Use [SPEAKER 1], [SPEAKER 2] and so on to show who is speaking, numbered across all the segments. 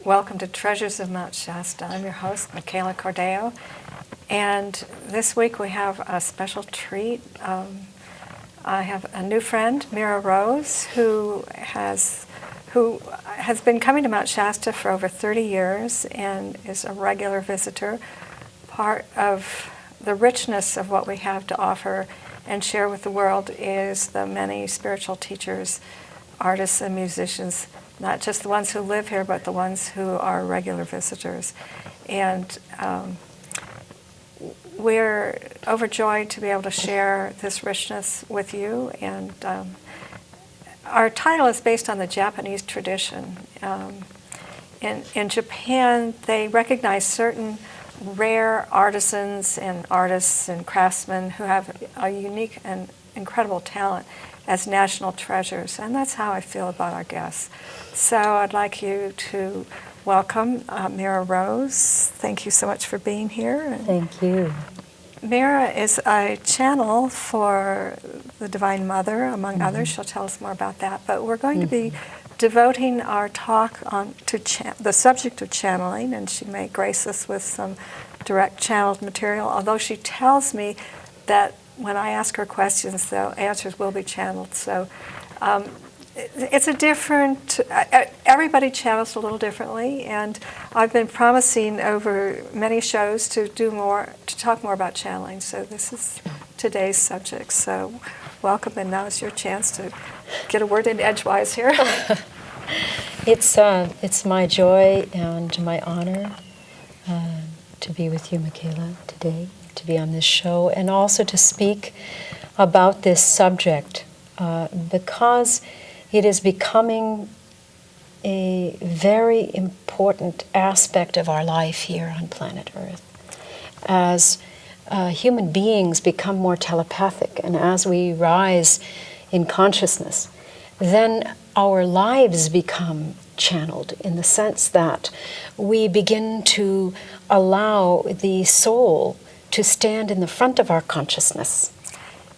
[SPEAKER 1] welcome to Treasures of Mount Shasta. I'm your host, Michaela Cordeo, and this week we have a special treat. I have a new friend, Mira Rose, who has been coming to Mount Shasta for over 30 years and is a regular visitor. Part of the richness of what we have to offer and share with the world is the many spiritual teachers, artists, and musicians, not just the ones who live here, but the ones who are regular visitors. And we're overjoyed to be able to share this richness with you. And our title is based on the Japanese tradition. In Japan, they recognize certain rare artisans and artists and craftsmen who have a unique and incredible talent as national treasures, and that's how I feel about our guests. So I'd like you to welcome Mirra Rose. Thank you so much for being here.
[SPEAKER 2] Thank you.
[SPEAKER 1] Mira is a channel for the Divine Mother, among others. She'll tell us more about that. But we're going to be devoting our talk to the subject of channeling, and she may grace us with some direct channeled material, although she tells me that when I ask her questions, the answers will be channeled. So it's a different, everybody channels a little differently, and I've been promising over many shows to talk more about channeling. So this is today's subject. So welcome, and now is your chance to get a word in edgewise here.
[SPEAKER 2] It's my joy and my honor to be with you, Michaela, today, to be on this show, and also to speak about this subject because it is becoming a very important aspect of our life here on planet Earth. As human beings become more telepathic, and as we rise in consciousness, then our lives become channeled in the sense that we begin to allow the soul to stand in the front of our consciousness.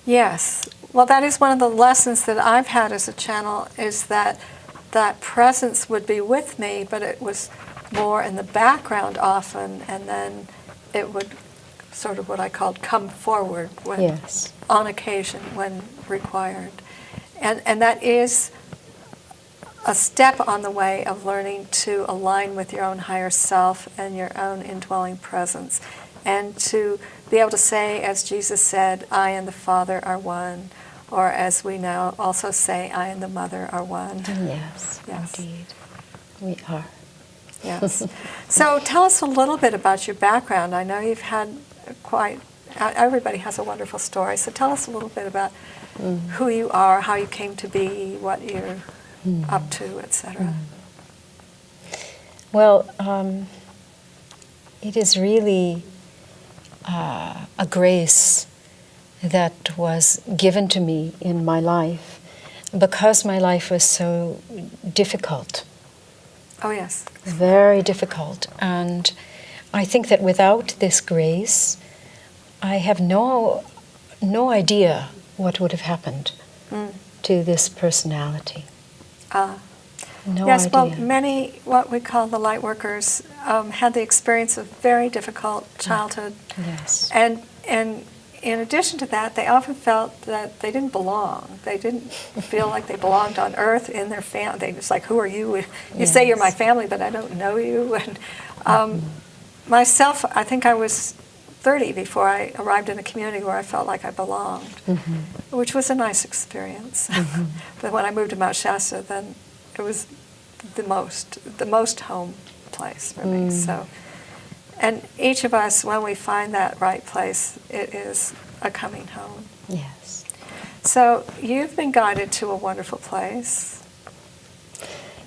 [SPEAKER 1] Yes. Well, that is one of the lessons that I've had as a channel, is that that presence would be with me, but it was more in the background often, and then it would sort of what I called come forward when,
[SPEAKER 2] yes,
[SPEAKER 1] on occasion when required. And that is a step on the way of learning to align with your own higher self and your own indwelling presence, and to be able to say, as Jesus said, I and the Father are one, or as we now also say, I and the Mother are one.
[SPEAKER 2] Yes, yes. Indeed. We are.
[SPEAKER 1] Yes. So tell us a little bit about your background. I know you've had everybody has a wonderful story, so tell us a little bit about who you are, how you came to be, what you're up to, etc.
[SPEAKER 2] Well, it is really a grace that was given to me in my life because my life was so difficult.
[SPEAKER 1] Oh, yes.
[SPEAKER 2] Very difficult. And I think that without this grace, I have no idea what would have happened to this personality. No
[SPEAKER 1] yes,
[SPEAKER 2] idea.
[SPEAKER 1] well, many, what we call the light workers, had the experience of very difficult childhood.
[SPEAKER 2] Yes.
[SPEAKER 1] And in addition to that, they often felt that they didn't belong. They didn't feel like they belonged on Earth in their family. They just like, who are you? You
[SPEAKER 2] yes.
[SPEAKER 1] say you're my family, but I don't know you. And myself, I think I was 30 before I arrived in a community where I felt like I belonged, which was a nice experience. But when I moved to Mount Shasta, then it was the most home place for me. So, and each of us, when we find that right place, it is a coming home.
[SPEAKER 2] Yes.
[SPEAKER 1] So you've been guided to a wonderful place.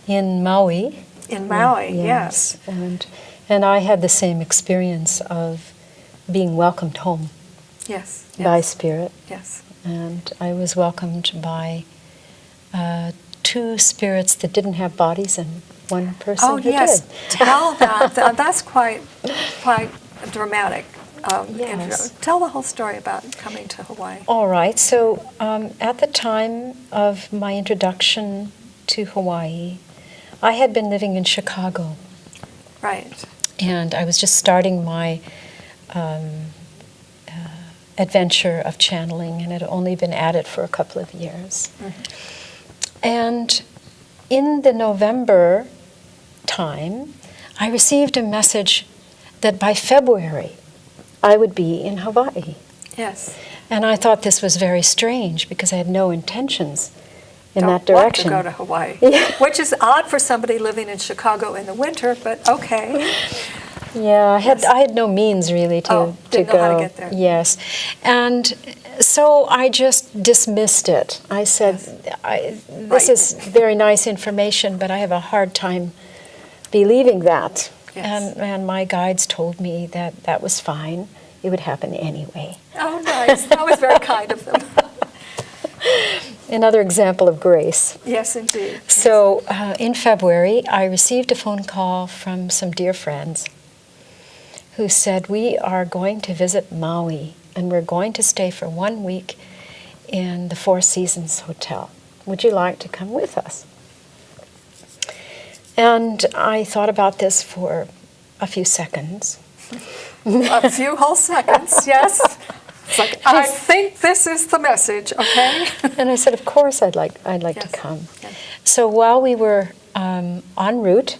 [SPEAKER 2] In Maui.
[SPEAKER 1] In Maui, yes.
[SPEAKER 2] And I had the same experience of being welcomed home.
[SPEAKER 1] Yes.
[SPEAKER 2] By Spirit.
[SPEAKER 1] Yes.
[SPEAKER 2] And I was welcomed by two spirits that didn't have bodies and one person who
[SPEAKER 1] yes.
[SPEAKER 2] did.
[SPEAKER 1] Tell that. That's quite dramatic.
[SPEAKER 2] Yes.
[SPEAKER 1] Tell the whole story about coming to Hawaii.
[SPEAKER 2] All right. So at the time of my introduction to Hawaii, I had been living in Chicago.
[SPEAKER 1] Right.
[SPEAKER 2] And I was just starting my adventure of channeling, and it had only been at it for a couple of years. And in the November time, I received a message that by February I would be in Hawaii.
[SPEAKER 1] Yes.
[SPEAKER 2] And I thought this was very strange because I had no intentions in that direction.
[SPEAKER 1] Don't want to go to Hawaii,
[SPEAKER 2] Yeah.
[SPEAKER 1] which is odd for somebody living in Chicago in the winter, but okay.
[SPEAKER 2] Yeah, I had no means really to
[SPEAKER 1] didn't
[SPEAKER 2] go.
[SPEAKER 1] know how to get there.
[SPEAKER 2] Yes, and so I just dismissed it. I said, "This is very nice information, but I have a hard time believing that."
[SPEAKER 1] Yes.
[SPEAKER 2] And my guides told me that that was fine. It would happen anyway.
[SPEAKER 1] Oh, nice. That was very kind of them.
[SPEAKER 2] Another example of grace.
[SPEAKER 1] Yes, indeed.
[SPEAKER 2] So in February, I received a phone call from some dear friends who said, we are going to visit Maui, and we're going to stay for 1 week in the Four Seasons Hotel. Would you like to come with us? And I thought about this for a few seconds.
[SPEAKER 1] A few whole seconds, yes. It's like, I think this is the message, okay?
[SPEAKER 2] And I said, of course I'd like to come.
[SPEAKER 1] Yes.
[SPEAKER 2] So while we were en route,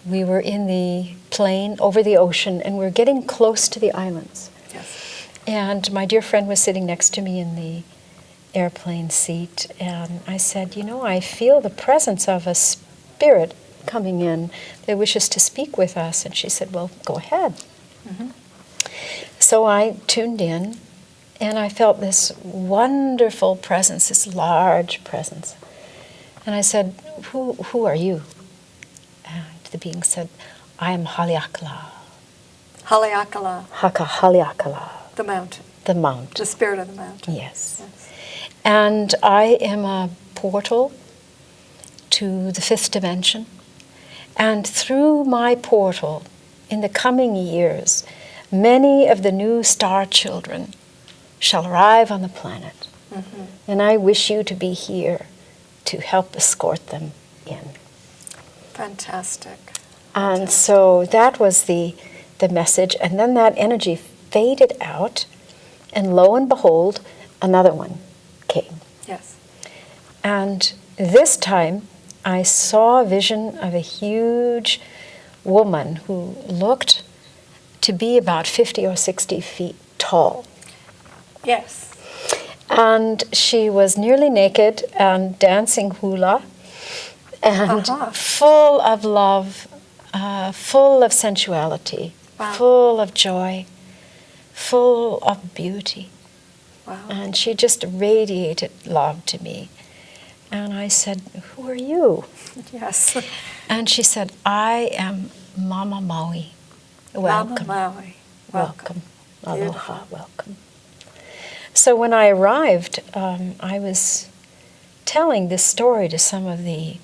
[SPEAKER 2] we were in the plane over the ocean, and we were getting close to the islands.
[SPEAKER 1] Yes.
[SPEAKER 2] And my dear friend was sitting next to me in the airplane seat, and I said, I feel the presence of a spirit coming in that wishes to speak with us. And she said, well, go ahead. Mm-hmm. So I tuned in, and I felt this wonderful presence, this large presence. And I said, who are you? And the being said, I am Haleakala.
[SPEAKER 1] Haleakala.
[SPEAKER 2] Haleakala.
[SPEAKER 1] The mountain.
[SPEAKER 2] The mountain.
[SPEAKER 1] The spirit of the mountain.
[SPEAKER 2] Yes. And I am a portal to the fifth dimension. And through my portal, in the coming years, many of the new star children shall arrive on the planet. Mm-hmm. And I wish you to be here to help escort them in.
[SPEAKER 1] Fantastic.
[SPEAKER 2] And so that was the message. And then that energy faded out, and lo and behold, another one came.
[SPEAKER 1] Yes.
[SPEAKER 2] And this time, I saw a vision of a huge woman who looked to be about 50 or 60 feet tall.
[SPEAKER 1] Yes.
[SPEAKER 2] And she was nearly naked and dancing hula, and full of love, full of sensuality, full of joy, full of beauty.
[SPEAKER 1] Wow.
[SPEAKER 2] And she just radiated love to me. And I said, who are you?
[SPEAKER 1] Yes.
[SPEAKER 2] And she said, I am Mama Maui. Welcome.
[SPEAKER 1] Mama Maui. Welcome.
[SPEAKER 2] Aloha, welcome. So when I arrived, I was telling this story to some of the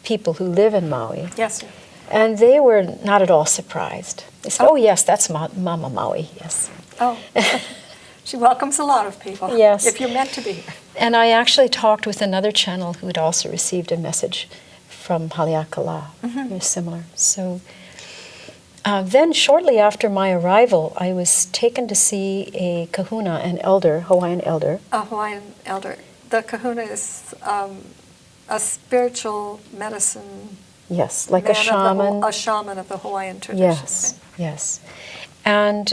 [SPEAKER 2] people who live in Maui.
[SPEAKER 1] Yes, sir.
[SPEAKER 2] And they were not at all surprised. They said, oh yes, that's Mama Maui, yes.
[SPEAKER 1] Oh, she welcomes a lot of people.
[SPEAKER 2] Yes.
[SPEAKER 1] If you're meant to be here.
[SPEAKER 2] And I actually talked with another channel who had also received a message from Haleakala. It was similar. So then shortly after my arrival, I was taken to see a kahuna, an elder, Hawaiian elder.
[SPEAKER 1] A Hawaiian elder. The kahuna is a spiritual medicine.
[SPEAKER 2] Yes, like a shaman.
[SPEAKER 1] A shaman of the Hawaiian tradition.
[SPEAKER 2] Yes, yes. And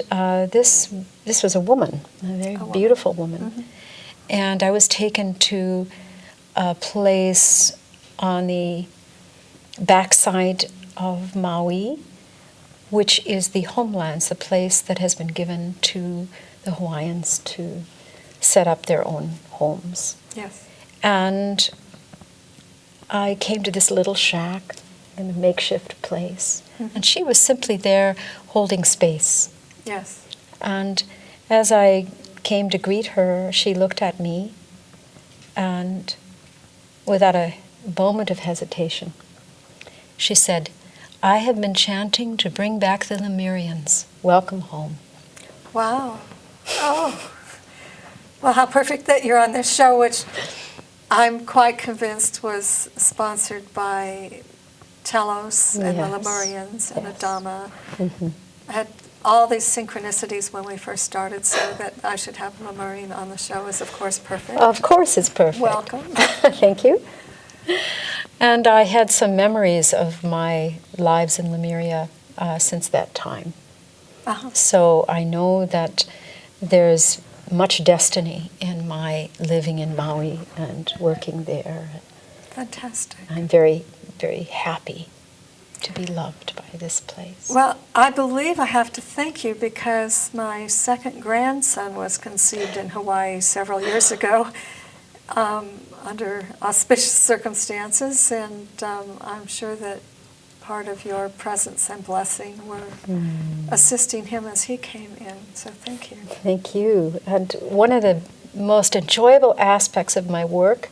[SPEAKER 2] this was a woman, a very beautiful woman. Mm-hmm. And I was taken to a place on the backside of Maui, which is the homelands, the place that has been given to the Hawaiians to set up their own homes.
[SPEAKER 1] Yes.
[SPEAKER 2] And I came to this little shack in a makeshift place. Mm-hmm. And she was simply there holding space.
[SPEAKER 1] Yes.
[SPEAKER 2] And as I came to greet her, she looked at me, and without a moment of hesitation, she said, I have been chanting to bring back the Lemurians. Welcome home.
[SPEAKER 1] Wow. Oh. Well, how perfect that you're on this show, which I'm quite convinced was sponsored by Telos and the
[SPEAKER 2] Yes.
[SPEAKER 1] Lemurians and
[SPEAKER 2] Yes.
[SPEAKER 1] Adama.
[SPEAKER 2] Mhm.
[SPEAKER 1] I had all these synchronicities when we first started, so that I should have a Lemurian on the show is, of course, perfect.
[SPEAKER 2] Of course it's perfect.
[SPEAKER 1] Welcome.
[SPEAKER 2] Thank you. And I had some memories of my lives in Lemuria since that time.
[SPEAKER 1] Uh-huh.
[SPEAKER 2] So I know that there's much destiny in my living in Maui and working there.
[SPEAKER 1] Fantastic.
[SPEAKER 2] I'm very, very happy to be loved by this place.
[SPEAKER 1] Well, I believe I have to thank you because my second grandson was conceived in Hawaii several years ago under auspicious circumstances, and I'm sure that part of your presence and blessing were assisting him as he came in. So thank you.
[SPEAKER 2] Thank you. And one of the most enjoyable aspects of my work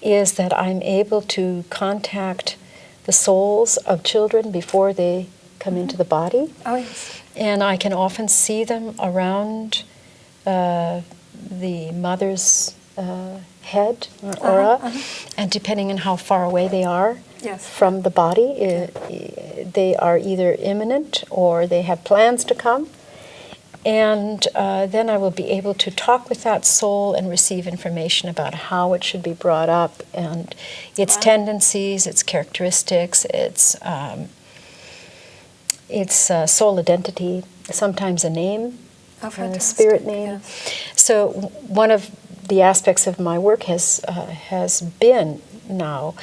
[SPEAKER 2] is that I'm able to contact the souls of children before they come into the body.
[SPEAKER 1] Oh, yes.
[SPEAKER 2] And I can often see them around the mother's head or aura. And depending on how far away they are
[SPEAKER 1] Yes.
[SPEAKER 2] from the body, they are either imminent or they have plans to come. And then I will be able to talk with that soul and receive information about how it should be brought up and its tendencies, its characteristics, its soul identity, sometimes a name,
[SPEAKER 1] Oh,
[SPEAKER 2] a
[SPEAKER 1] fantastic.
[SPEAKER 2] spirit name.
[SPEAKER 1] Yes.
[SPEAKER 2] So one of the aspects of my work has been now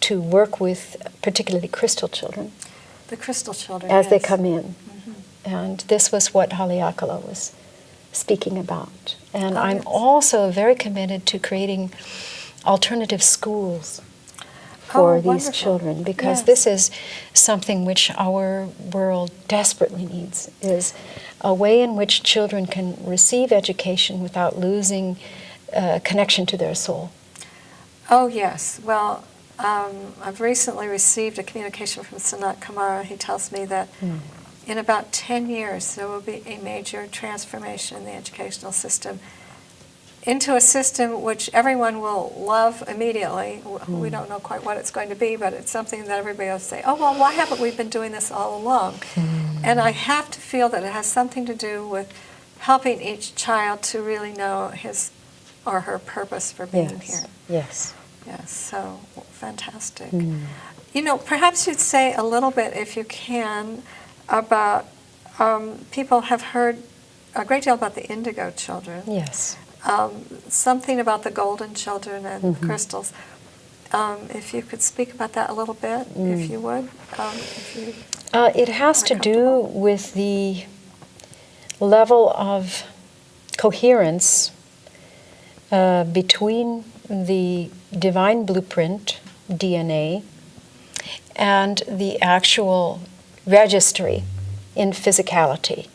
[SPEAKER 2] to work with particularly crystal children
[SPEAKER 1] The crystal children.
[SPEAKER 2] as they
[SPEAKER 1] yes.
[SPEAKER 2] come in. And this was what Haleakala was speaking about. And I'm
[SPEAKER 1] yes.
[SPEAKER 2] also very committed to creating alternative schools for these
[SPEAKER 1] wonderful.
[SPEAKER 2] children, because
[SPEAKER 1] Yes.
[SPEAKER 2] this is something which our world desperately needs, is a way in which children can receive education without losing connection to their soul.
[SPEAKER 1] Oh, yes. Well, I've recently received a communication from Sanat Kumara. He tells me that in about 10 years there will be a major transformation in the educational system into a system which everyone will love immediately. We don't know quite what it's going to be, but it's something that everybody will say, oh, well, why haven't we been doing this all along? And I have to feel that it has something to do with helping each child to really know his or her purpose for being here.
[SPEAKER 2] Yes.
[SPEAKER 1] Yes, so fantastic. You know, perhaps you'd say a little bit, if you can, about people have heard a great deal about the indigo children.
[SPEAKER 2] Yes.
[SPEAKER 1] Something about the golden children and crystals. If you could speak about that a little bit, if you would.
[SPEAKER 2] It has to do with the level of coherence between the divine blueprint, DNA, and the actual registry in physicality.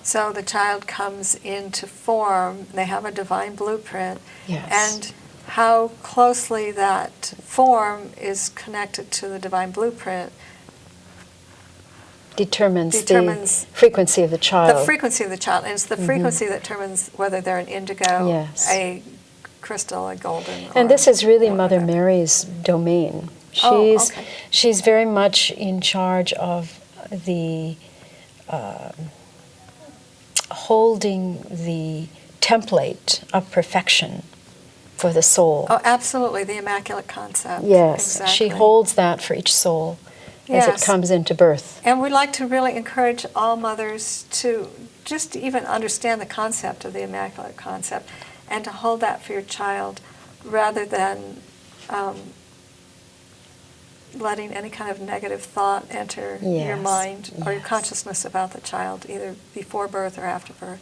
[SPEAKER 1] So the child comes into form, they have a divine blueprint,
[SPEAKER 2] Yes.
[SPEAKER 1] and how closely that form is connected to the divine blueprint
[SPEAKER 2] determines
[SPEAKER 1] determines
[SPEAKER 2] the frequency of the child.
[SPEAKER 1] the frequency of the child, and it's the frequency that determines whether they're an indigo,
[SPEAKER 2] Yes.
[SPEAKER 1] a crystal, a golden.
[SPEAKER 2] And this is really Mother
[SPEAKER 1] whatever.
[SPEAKER 2] Mary's domain.
[SPEAKER 1] Oh, okay.
[SPEAKER 2] She's very much in charge of the holding the template of perfection for the soul.
[SPEAKER 1] Oh, absolutely, the Immaculate Concept.
[SPEAKER 2] Yes,
[SPEAKER 1] exactly.
[SPEAKER 2] she holds that for each soul as
[SPEAKER 1] Yes.
[SPEAKER 2] it comes into birth.
[SPEAKER 1] And we'd like to really encourage all mothers to just even understand the concept of the Immaculate Concept and to hold that for your child rather than letting any kind of negative thought enter your
[SPEAKER 2] Yes,
[SPEAKER 1] mind or your
[SPEAKER 2] yes.
[SPEAKER 1] consciousness about the child, either before birth or after birth.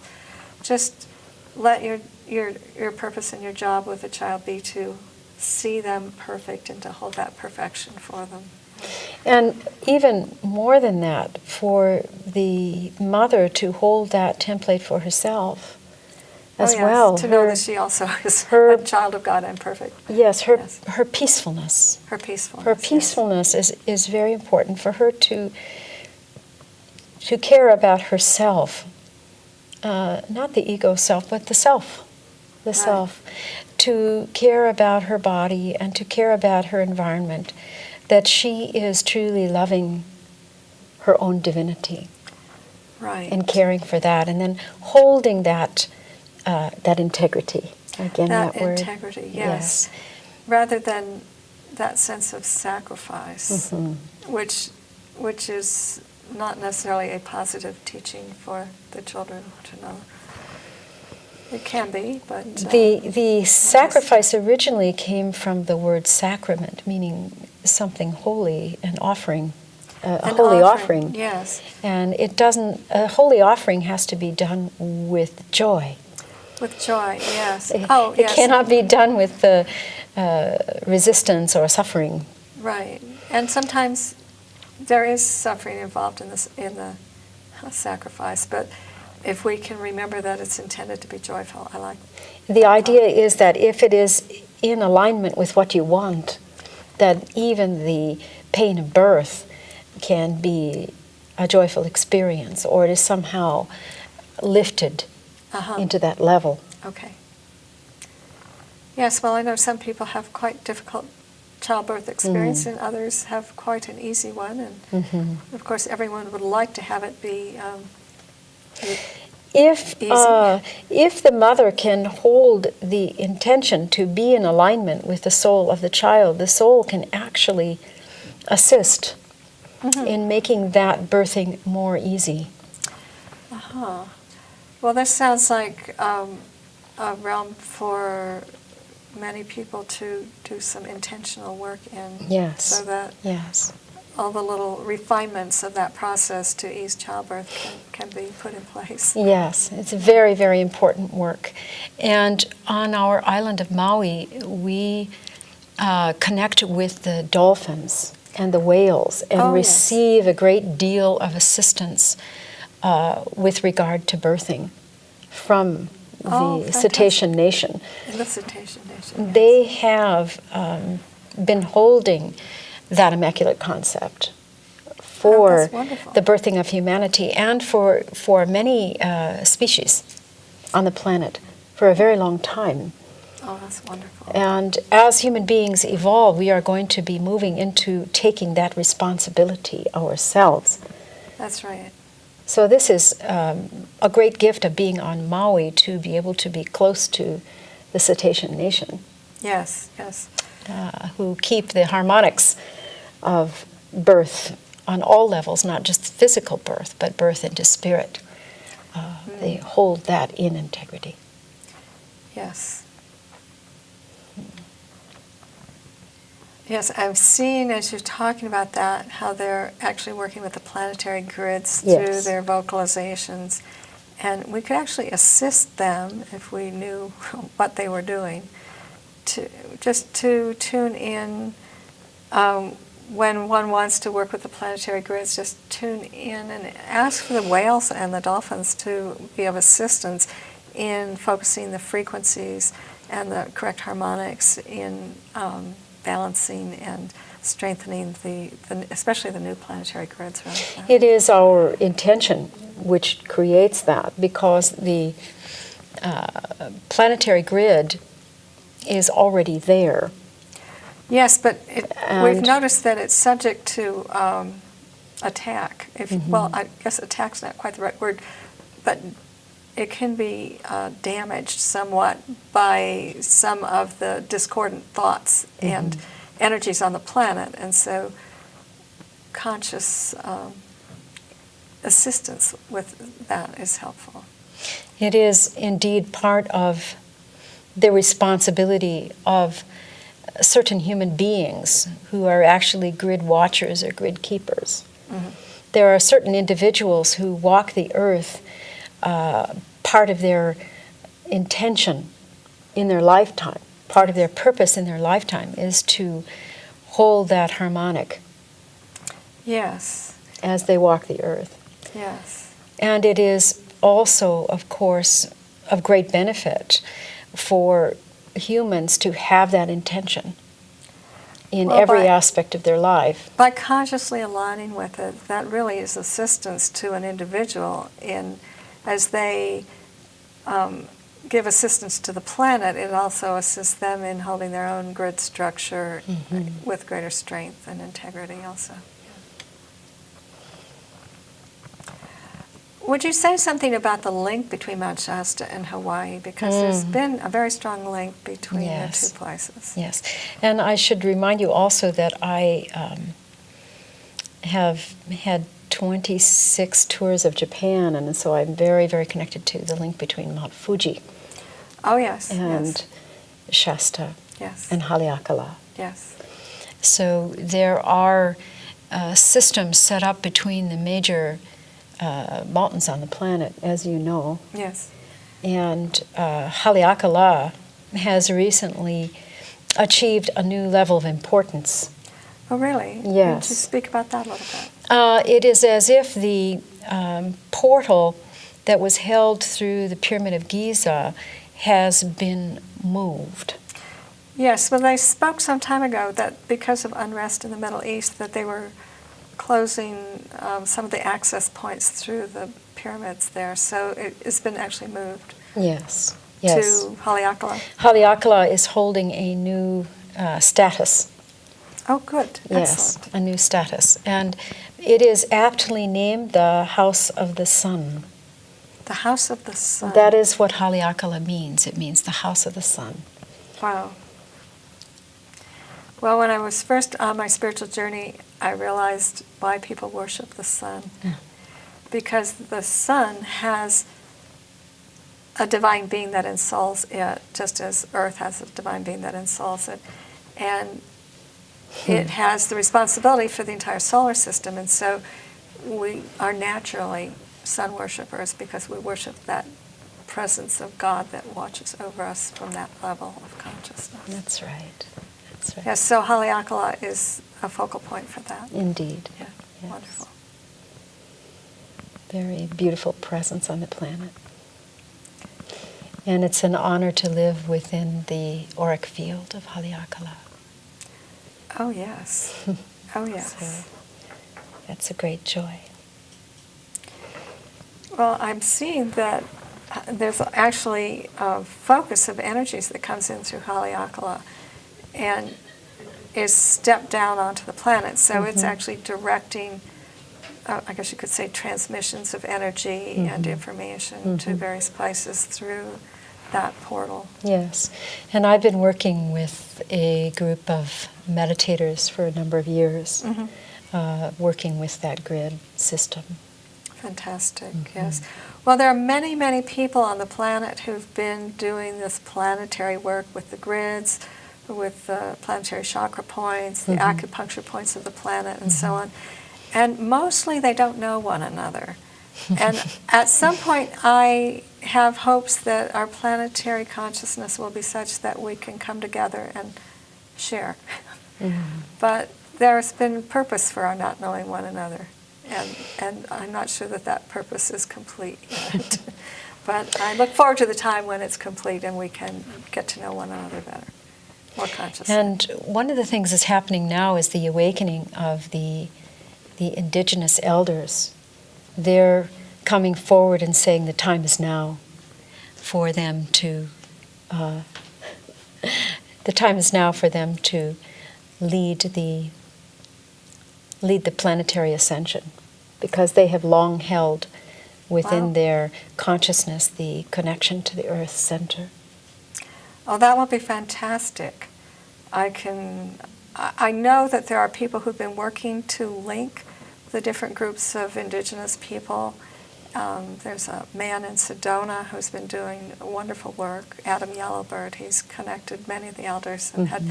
[SPEAKER 1] Just let your purpose and your job with the child be to see them perfect and to hold that perfection for them.
[SPEAKER 2] And even more than that, for the mother to hold that template for herself as
[SPEAKER 1] Oh, yes,
[SPEAKER 2] well.
[SPEAKER 1] to know that she also is
[SPEAKER 2] her-
[SPEAKER 1] a child of God and perfect.
[SPEAKER 2] Yes, her
[SPEAKER 1] Yes.
[SPEAKER 2] peacefulness.
[SPEAKER 1] Her peacefulness.
[SPEAKER 2] Her
[SPEAKER 1] yes.
[SPEAKER 2] peacefulness is very important for her to care about herself, not the ego self, but the self, the self, to care about her body and to care about her environment, that she is truly loving her own divinity.
[SPEAKER 1] Right.
[SPEAKER 2] And caring for that, and then holding that integrity. Again, that word.
[SPEAKER 1] Integrity, yes. Rather than that sense of sacrifice, which is not necessarily a positive teaching for the children to know. It can be, but...
[SPEAKER 2] the sacrifice originally came from the word sacrament, meaning something holy, an offering. A holy offering.
[SPEAKER 1] Yes.
[SPEAKER 2] And a holy offering has to be done with joy.
[SPEAKER 1] With joy, yes.
[SPEAKER 2] It cannot be done with the resistance or suffering.
[SPEAKER 1] Right. And sometimes there is suffering involved in the sacrifice, but if we can remember that it's intended to be joyful, I like
[SPEAKER 2] The idea is that if it is in alignment with what you want, that even the pain of birth can be a joyful experience, or it is somehow lifted into that level.
[SPEAKER 1] Okay. Yes, well, I know some people have quite difficult childbirth experience, and others have quite an easy one, and of course everyone would like to have it be
[SPEAKER 2] if
[SPEAKER 1] easy.
[SPEAKER 2] If the mother can hold the intention to be in alignment with the soul of the child, the soul can actually assist in making that birthing more easy.
[SPEAKER 1] Well, this sounds like a realm for many people to do some intentional work in.
[SPEAKER 2] Yes.
[SPEAKER 1] So that all the little refinements of that process to ease childbirth can be put in place.
[SPEAKER 2] Yes, it's very, very important work. And on our island of Maui, we connect with the dolphins and the whales and receive a great deal of assistance with regard to birthing from the Cetacean Nation.
[SPEAKER 1] The Cetacean Nation. Yes.
[SPEAKER 2] They have been holding that Immaculate Concept for the birthing of humanity and for many species on the planet for a very long time.
[SPEAKER 1] Oh, that's wonderful.
[SPEAKER 2] And as human beings evolve, we are going to be moving into taking that responsibility ourselves.
[SPEAKER 1] That's right.
[SPEAKER 2] So this is a great gift of being on Maui, to be able to be close to the Cetacean Nation.
[SPEAKER 1] Yes, yes.
[SPEAKER 2] Who keep the harmonics of birth on all levels, not just physical birth, but birth into spirit. They hold that in integrity.
[SPEAKER 1] Yes. Yes, I've seen, as you're talking about that, how they're actually working with the planetary grids through their vocalizations. And we could actually assist them, if we knew what they were doing, to tune in when one wants to work with the planetary grids, just tune in and ask for the whales and the dolphins to be of assistance in focusing the frequencies and the correct harmonics in balancing and strengthening especially the new planetary grids.
[SPEAKER 2] It is our intention which creates that, because the planetary grid is already there.
[SPEAKER 1] Yes, but we've noticed that it's subject to attack. Well, I guess attack's not quite the right word, but it can be damaged somewhat by some of the discordant thoughts and energies on the planet, and so conscious assistance with that is helpful.
[SPEAKER 2] It is indeed part of the responsibility of certain human beings who are actually grid watchers or grid keepers. There are certain individuals who walk the earth. Part of their intention in their lifetime, part of their purpose in their lifetime, is to hold that harmonic.
[SPEAKER 1] Yes.
[SPEAKER 2] As they walk the earth.
[SPEAKER 1] Yes.
[SPEAKER 2] And it is also, of course, of great benefit for humans to have that intention in every aspect of their life.
[SPEAKER 1] By consciously aligning with it, that really is assistance to an individual as they give assistance to the planet, it also assists them in holding their own grid structure with greater strength and integrity also. Would you say something about the link between Mount Shasta and Hawaii? Because there's been a very strong link between the two places.
[SPEAKER 2] Yes. And I should remind you also that I have had 26 tours of Japan, and so I'm very, very connected to the link between Mount Fuji and Shasta and Haleakala.
[SPEAKER 1] Yes.
[SPEAKER 2] So there are systems set up between the major mountains on the planet, as you know.
[SPEAKER 1] Yes.
[SPEAKER 2] And Haleakala has recently achieved a new level of importance.
[SPEAKER 1] Oh, really?
[SPEAKER 2] Yes.
[SPEAKER 1] Could you speak about that a little bit?
[SPEAKER 2] It is as if the portal that was held through the Pyramid of Giza has been moved.
[SPEAKER 1] Yes, well, they spoke some time ago that because of unrest in the Middle East, that they were closing some of the access points through the pyramids there. So it's been actually moved to Haleakala.
[SPEAKER 2] Haleakala is holding a new status.
[SPEAKER 1] Oh, good.
[SPEAKER 2] Yes,
[SPEAKER 1] Excellent.
[SPEAKER 2] a new status. And it is aptly named the House of the Sun.
[SPEAKER 1] The House of the Sun.
[SPEAKER 2] That is what Haleakala means. It means the House of the Sun.
[SPEAKER 1] Wow. Well, when I was first on my spiritual journey, I realized why people worship the sun. Because the sun has a divine being that ensouls it, just as Earth has a divine being that ensouls it. And it has the responsibility for the entire solar system. And so we are naturally sun worshipers because we worship that presence of God that watches over us from that level of consciousness.
[SPEAKER 2] That's right. That's right.
[SPEAKER 1] Yes, so Haleakala is a focal point for that.
[SPEAKER 2] Indeed.
[SPEAKER 1] Yeah,
[SPEAKER 2] Yes.
[SPEAKER 1] wonderful.
[SPEAKER 2] Very beautiful presence on the planet. And it's an honor to live within the auric field of Haleakala.
[SPEAKER 1] Oh, yes. Oh, yes.
[SPEAKER 2] So that's a great joy.
[SPEAKER 1] Well, I'm seeing that there's actually a focus of energies that comes in through Haleakala and is stepped down onto the planet. So it's actually directing, I guess you could say, transmissions of energy and information to various places through that portal.
[SPEAKER 2] Yes. And I've been working with a group of meditators for a number of years, working with that grid system.
[SPEAKER 1] Fantastic, yes. Well, there are many, many people on the planet who've been doing this planetary work with the grids, with the planetary chakra points, the acupuncture points of the planet, and so on. And mostly they don't know one another. And at some point, I have hopes that our planetary consciousness will be such that we can come together and share. But there's been purpose for our not knowing one another. And I'm not sure that that purpose is complete yet. But I look forward to the time when it's complete and we can get to know one another better, more consciously.
[SPEAKER 2] And one of the things that's happening now is the awakening of the indigenous elders. They're coming forward and saying the time is now for them to lead the planetary ascension, because they have long held within their consciousness the connection to the Earth center.
[SPEAKER 1] Oh, that will be fantastic. I know that there are people who've been working to link the different groups of indigenous people. There's a man in Sedona who's been doing wonderful work, Adam Yellowbird. He's connected many of the elders and had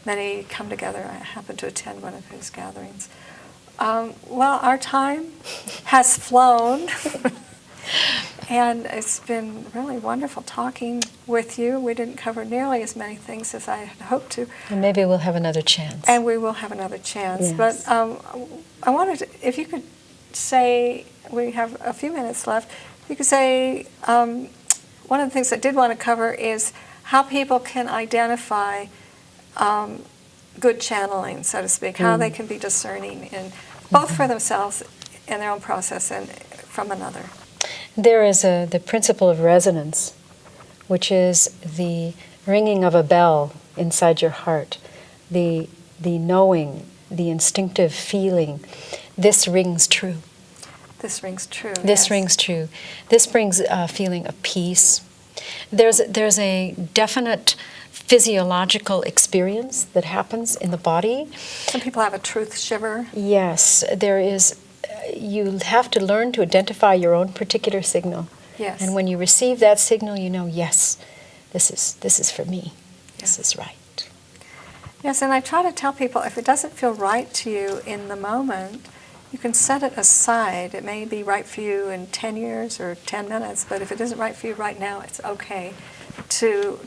[SPEAKER 1] many come together. I happened to attend one of his gatherings. Well, our time has flown, and it's been really wonderful talking with you. We didn't cover nearly as many things as I had hoped to.
[SPEAKER 2] And maybe we'll have another chance.
[SPEAKER 1] And we will have another chance.
[SPEAKER 2] Yes.
[SPEAKER 1] But I wanted to, if you could say, we have a few minutes left, you could say, one of the things I did want to cover is how people can identify good channeling, so to speak, how they can be discerning, in both for themselves in their own process and from another.
[SPEAKER 2] There is the principle of resonance, which is the ringing of a bell inside your heart, the knowing, the instinctive feeling. This rings true.
[SPEAKER 1] This rings true.
[SPEAKER 2] This
[SPEAKER 1] yes.
[SPEAKER 2] rings true. This brings a feeling of peace. There's a definite physiological experience that happens in the body.
[SPEAKER 1] Some people have a truth shiver.
[SPEAKER 2] Yes, there is. You have to learn to identify your own particular signal.
[SPEAKER 1] Yes.
[SPEAKER 2] And when you receive that signal, you know, yes, this is for me.
[SPEAKER 1] Yes.
[SPEAKER 2] This is right.
[SPEAKER 1] Yes, and I try to tell people if it doesn't feel right to you in the moment, you can set it aside. It may be right for you in 10 years or 10 minutes, but if it isn't right for you right now, it's okay to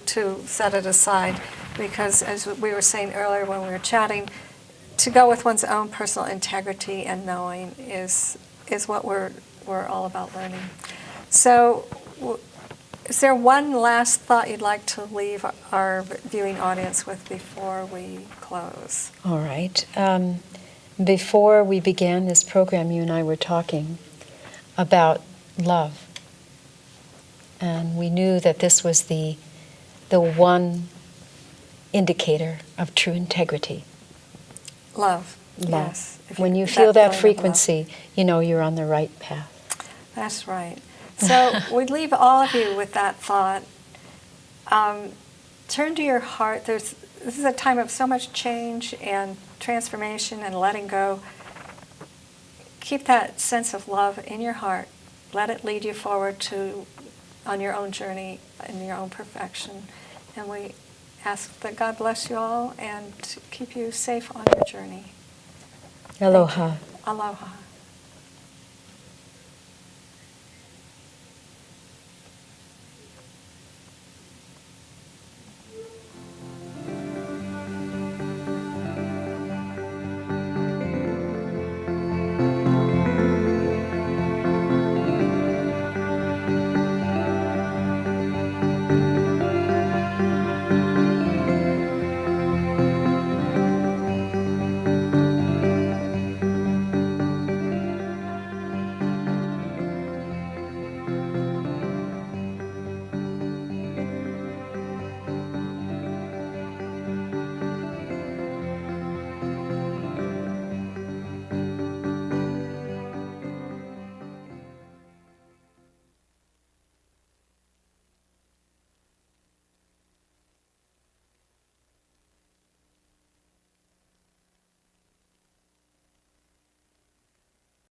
[SPEAKER 1] set it aside. Because as we were saying earlier when we were chatting, to go with one's own personal integrity and knowing is what we're all about learning. So is there one last thought you'd like to leave our viewing audience with before we close?
[SPEAKER 2] All right. Before we began this program, you and I were talking about love. And we knew that this was the one indicator of true integrity.
[SPEAKER 1] Love.
[SPEAKER 2] Love.
[SPEAKER 1] Yes.
[SPEAKER 2] When you feel that
[SPEAKER 1] feeling of
[SPEAKER 2] frequency, you know you're on the right path.
[SPEAKER 1] That's right. So we'd leave all of you with that thought. Turn to your heart. This is a time of so much change and transformation and letting go. Keep that sense of love in your heart. Let it lead you forward on your own journey in your own perfection. And we ask that God bless you all and keep you safe on your journey.
[SPEAKER 2] Aloha.
[SPEAKER 1] Aloha.